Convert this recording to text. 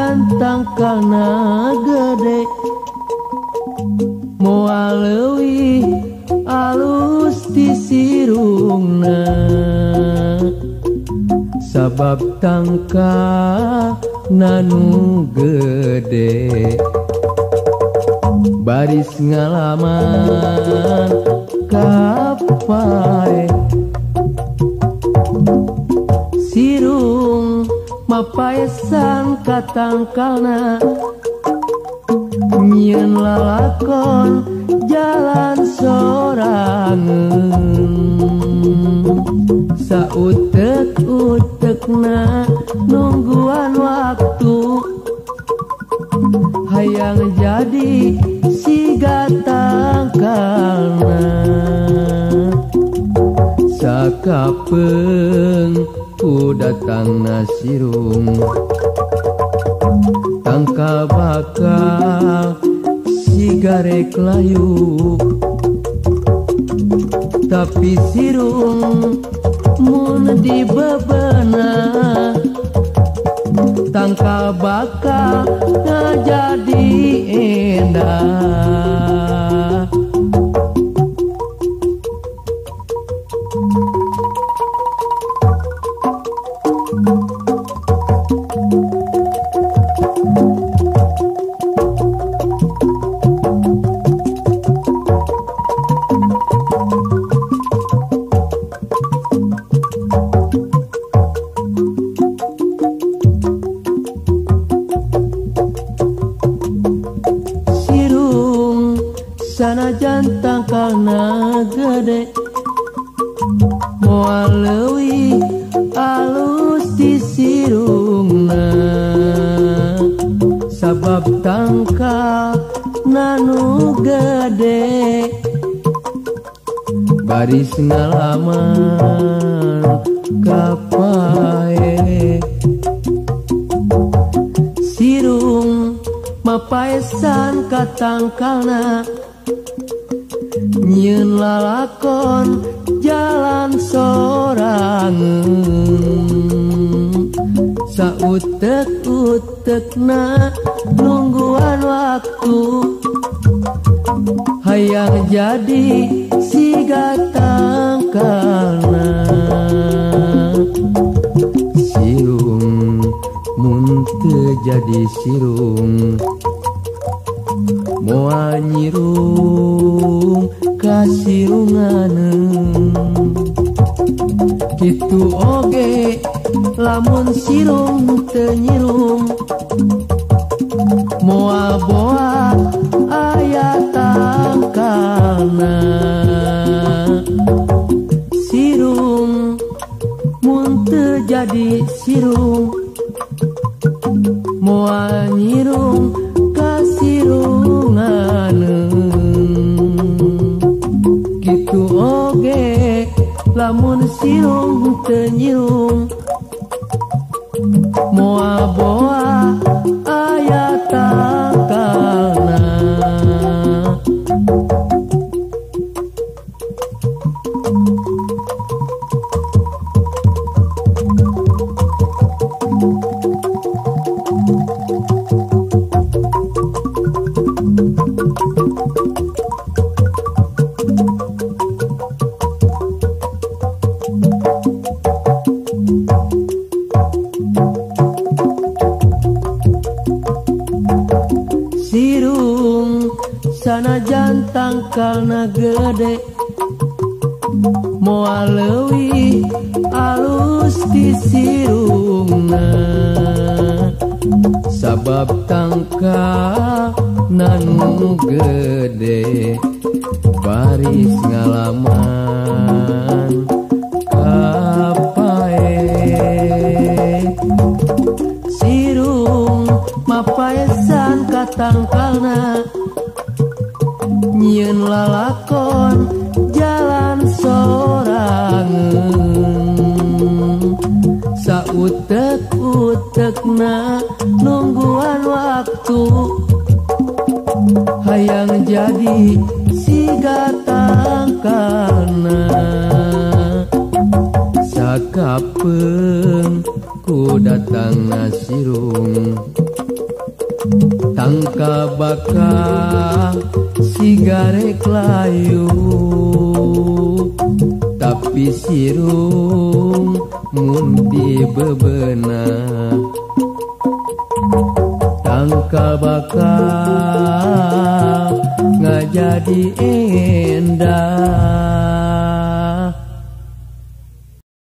Sanajantang kana gede moal leuwih alus ti sirungna sabab tangka nanu gede baris ngalaman kapae sirung mapaesan katangkalna nyieun lalakon jalan sorangeun sautek-utekna nungguan waktu hayang jadi siga tangkalna sakapeung ku datangna sirung tangkal bakal sigarek layu tapi sirung mun dibebena tangkal bakal ngajadi endah sanajan tangkalna gede moal leuwih alus ti sirungna sabab tangkal nanu gede baris ngalaman kapae sirung mapaesan katangkalna nyieun lalakon jalan sorangeun sautek-utekna nungguan waktu hayang jadi siga tangkalna sirung mun teu jadi sirung moal nyirung kasirunganeun kitu oge lamun sirung teu nyirung moal boa aya tangkalna sirung mun teu jadi sirung moal nyirung kasirunganeun kitu oge lamun sirung teu nyirung moal boa aya tangkalna sirung sanajan tangkalna gede moal leuwih alus ti sirungna sabab tangkal nanu gede baris ngalaman kapae sirung mapaesan katangkalna nyieun lalakon jalan sorangeun sautek-utekna nungguan waktu hayang jadi siga tangkalna sakapeung ku datangna sirung tangka baka sigarek layu tapi sirung mundi bebenah tangka baka ngajadi endah